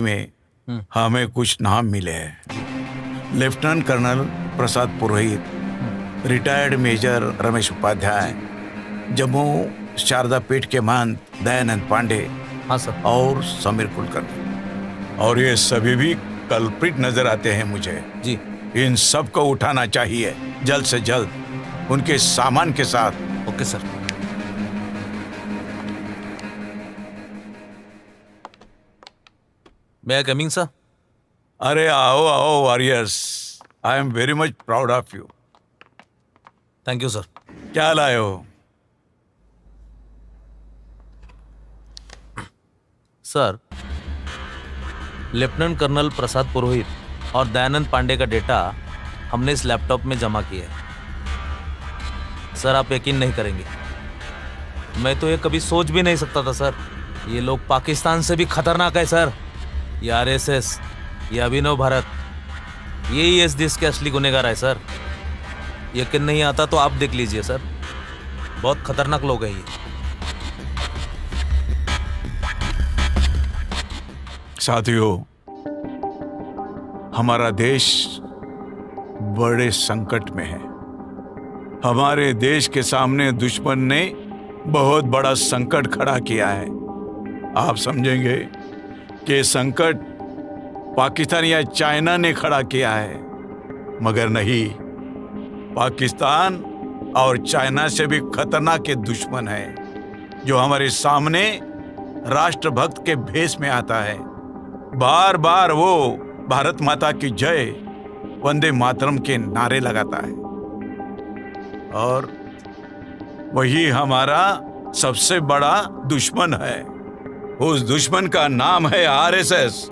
में हमें कुछ नाम मिले हैं। Lieutenant colonel Prasad Purohit, retired major Ramesh Upadhyay, Jammu Sharda पीठ के महंत दयानंद पांडे, हाँ सर, और समीर कुलकर्णी। और ये सभी भी कल्प्रिट नजर आते हैं मुझे जी। इन सब को उठाना चाहिए जल्द से जल्द, उनके सामान के साथ। Okay sir. May I coming sir? अरे आओ आओ warriors, I am very much proud of you. Thank you sir. क्या लाए हो? Sir, lieutenant colonel Prasad Purohit और दयानंद पांडे का डेटा हमने इस लैपटॉप में जमा किया है। सर, आप यकीन नहीं करेंगे, मैं तो ये कभी सोच भी नहीं सकता था सर। ये लोग पाकिस्तान से भी खतरनाक है सर। ये आरएसएस, ये अभिनव भारत, यही इस देश के असली गुनहगार है सर। यकीन नहीं आता तो आप देख लीजिए सर, बहुत खतरनाक लोग हैं ये। साथियों, हमारा देश बड़े संकट में है। हमारे देश के सामने दुश्मन ने बहुत बड़ा संकट खड़ा किया है। आप समझेंगे कि संकट पाकिस्तान या चाइना ने खड़ा किया है, मगर नहीं, पाकिस्तान और चाइना से भी खतरनाक के दुश्मन है जो हमारे सामने राष्ट्रभक्त के भेष में आता है। बार बार वो भारत माता की जय, वंदे मातरम के नारे लगाता है, और वही हमारा सबसे बड़ा दुश्मन है। उस दुश्मन का नाम है आरएसएस,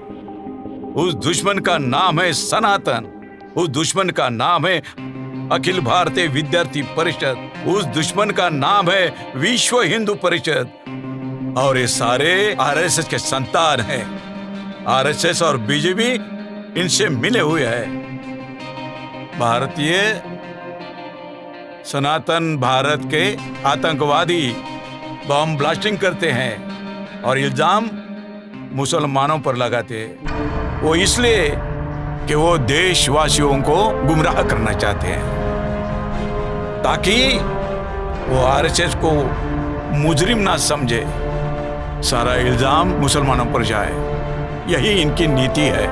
उस दुश्मन का नाम है सनातन, उस दुश्मन का नाम है अखिल भारतीय विद्यार्थी परिषद, उस दुश्मन का नाम है विश्व हिंदू परिषद। और ये सारे आरएसएस के संतान हैं। आरएसएस और बीजेपी इनसे मिले हुए हैं। भारतीय सनातन भारत के आतंकवादी बम ब्लास्टिंग करते हैं और इल्जाम मुसलमानों पर लगाते हैं। वो इसलिए कि वो देशवासियों को गुमराह करना चाहते हैं, ताकि वो आरएसएस को मुजरिम ना समझे, सारा इल्जाम मुसलमानों पर जाए। यही इनकी नीति है।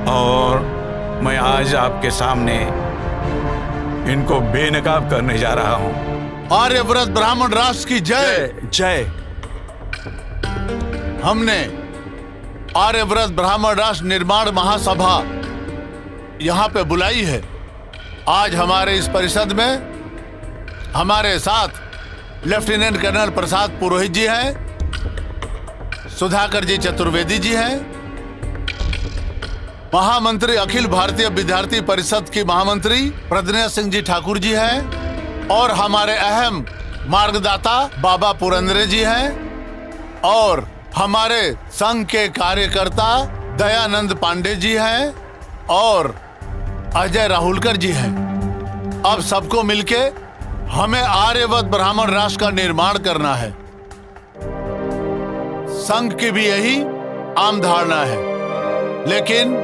और मैं आज आपके सामने इनको बेनकाब करने जा रहा हूं। आर्यव्रत ब्राह्मण राष्ट्र की जय जय। हमने आर्यव्रत ब्राह्मण राष्ट्र निर्माण महासभा यहाँ पे बुलाई है। आज हमारे इस परिषद में हमारे साथ लेफ्टिनेंट कर्नल प्रसाद पुरोहित जी हैं, सुधाकर जी चतुर्वेदी जी हैं, महामंत्री अखिल भारतीय विद्यार्थी परिषद की महामंत्री प्रज्ञा सिंह जी ठाकुर जी हैं, और हमारे अहम मार्गदाता बाबा पुरंदरे जी हैं, और हमारे संघ के कार्यकर्ता दयानंद पांडे जी हैं, और अजय राहुलकर जी हैं। अब सबको मिलके हमें आर्यवत ब्राह्मण राष्ट्र का निर्माण करना है। संघ की भी यही आम धारणा है, लेकिन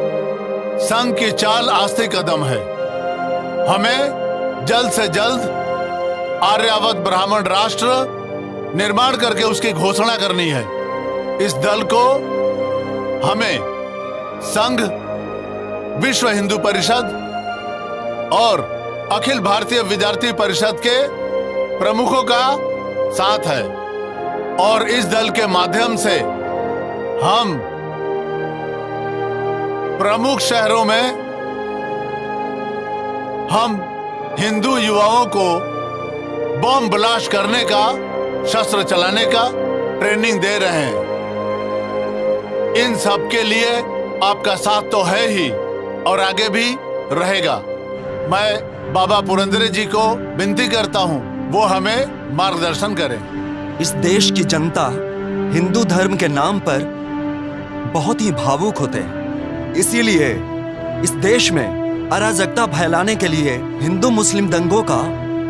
संघ की चाल आस्ते कदम है। हमें जल्द से जल्द आर्यावत ब्राह्मण राष्ट्र निर्माण करके उसकी घोषणा करनी है। इस दल को हमें संघ, विश्व हिंदू परिषद और अखिल भारतीय विद्यार्थी परिषद के प्रमुखों का साथ है, और इस दल के माध्यम से हम प्रमुख शहरों में हम हिंदू युवाओं को बम ब्लास्ट करने का, शस्त्र चलाने का ट्रेनिंग दे रहे हैं। इन सब के लिए आपका साथ तो है ही और आगे भी रहेगा। मैं बाबा पुरंदरे जी को विनती करता हूं, वो हमें मार्गदर्शन करें। इस देश की जनता हिंदू धर्म के नाम पर बहुत ही भावुक होते हैं, इसीलिए इस देश में अराजकता फैलाने के लिए हिंदू मुस्लिम दंगों का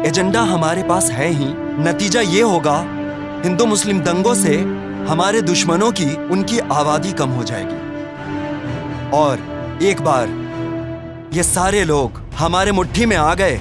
एजेंडा हमारे पास है ही। नतीजा ये होगा, हिंदू मुस्लिम दंगों से हमारे दुश्मनों की उनकी आबादी कम हो जाएगी। और एक बार ये सारे लोग हमारे मुट्ठी में आ गए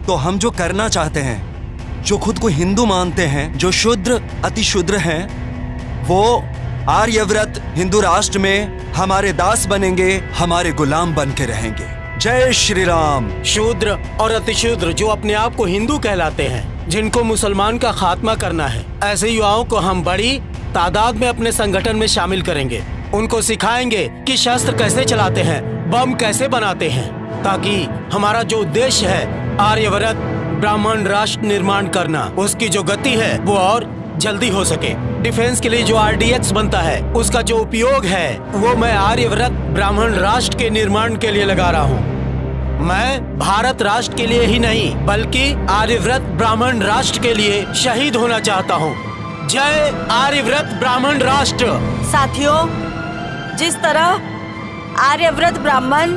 तो हम जो करना चाहते हैं, जो खुद को हिंदू मानते हैं, जो शुद्र अति शुद्र हैं, वो आर्यव्रत हिंदू राष्ट्र में हमारे दास बनेंगे, हमारे गुलाम बन के रहेंगे। जय श्री राम। शूद्र और अतिशूद्र जो अपने आप को हिंदू कहलाते हैं, जिनको मुसलमान का खात्मा करना है, ऐसे युवाओं को हम बड़ी तादाद में अपने संगठन में शामिल करेंगे। उनको सिखाएंगे कि शस्त्र कैसे चलाते हैं, बम कैसे बनाते हैं, ताकि हमारा जो उद्देश्य है आर्यव्रत ब्राह्मण राष्ट्र निर्माण करना, उसकी जो गति है वो और जल्दी हो सके। डिफेंस के लिए जो RDX बनता है, उसका जो उपयोग है वो मैं आर्यव्रत ब्राह्मण राष्ट्र के निर्माण के लिए लगा रहा हूँ। मैं भारत राष्ट्र के लिए ही नहीं बल्कि आर्यव्रत ब्राह्मण राष्ट्र के लिए शहीद होना चाहता हूँ। जय आर्यव्रत ब्राह्मण राष्ट्र। साथियों, जिस तरह आर्यव्रत ब्राह्मण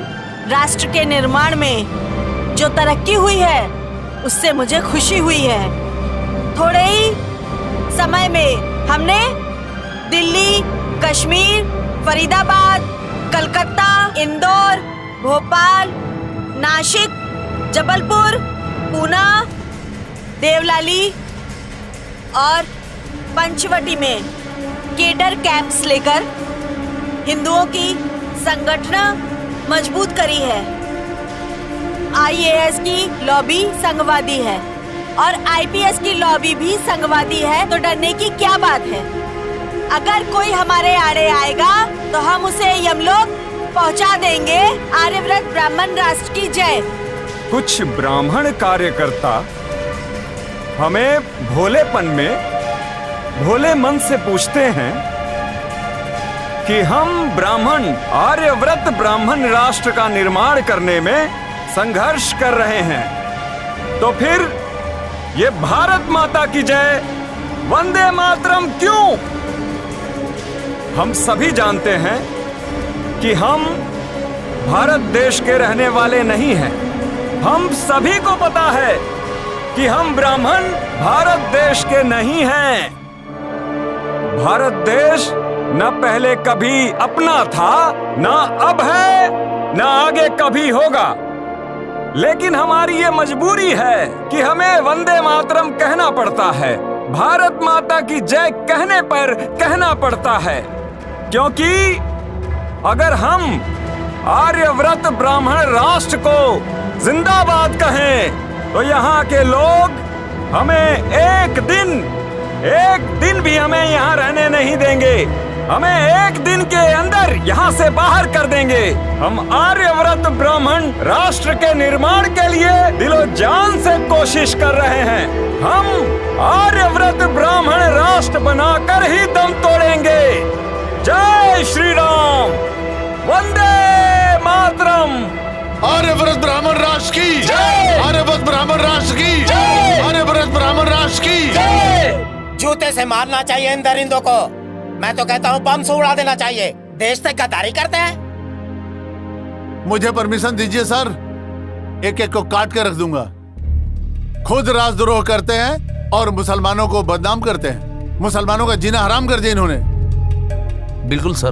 राष्ट्र के निर्माण में जो तरक्की हुई है, उससे मुझे खुशी हुई है। थोड़े ही समय में हमने दिल्ली, कश्मीर, फरीदाबाद, कलकत्ता, इंदौर, भोपाल, नासिक, जबलपुर, पूना, देवलाली और पंचवटी में केडर कैंप्स लेकर हिंदुओं की संगठन मजबूत करी है। IAS की लॉबी संघवादी है और IPS की लॉबी भी संघवादी है, तो डरने की क्या बात है। अगर कोई हमारे आड़े आएगा तो हम उसे यमलोक पहुंचा देंगे। आर्यव्रत ब्राह्मण राष्ट्र की जय। कुछ ब्राह्मण कार्यकर्ता हमें भोलेपन में भोले मन से पूछते हैं कि हम ब्राह्मण आर्यव्रत ब्राह्मण राष्ट्र का निर्माण करने में संघर्ष कर रहे हैं, तो फिर ये भारत माता की जय, वंदे मातरम क्यों? हम सभी जानते हैं कि हम भारत देश के रहने वाले नहीं हैं। हम सभी को पता है कि हम ब्राह्मण भारत देश के नहीं हैं। भारत देश न पहले कभी अपना था, न अब है, न आगे कभी होगा। लेकिन हमारी ये मजबूरी है कि हमें वंदे मातरम कहना पड़ता है, भारत माता की जय कहने पर कहना पड़ता है, क्योंकि अगर हम आर्यव्रत ब्राह्मण राष्ट्र को जिंदाबाद कहें तो यहाँ के लोग हमें एक दिन भी हमें यहाँ रहने नहीं देंगे। हमें एक दिन के अंदर यहाँ से बाहर कर देंगे। हम आर्यव्रत ब्राह्मण राष्ट्र के निर्माण के लिए दिलो जान से कोशिश कर रहे हैं। हम आर्यव्रत ब्राह्मण राष्ट्र बनाकर ही दम तोड़ेंगे। जय श्री राम, वंदे मातरम। आर्यव्रत ब्राह्मण राष्ट्र की जय, आर्यव्रत ब्राह्मण राष्ट्र की जय, आर्यव्रत ब्राह्मण राष्ट्र की जय। जूते से मारना चाहिए इन दरिंदों को। मैं तो कहता हूँ बम से उड़ा देना चाहिए। देश से गद्दारी करते हैं। मुझे परमिशन दीजिए सर, एक एक को काट के रख दूंगा। खुद राजद्रोह करते हैं और मुसलमानों को बदनाम करते हैं। मुसलमानों का जीना हराम कर दिया इन्होंने। बिल्कुल सर।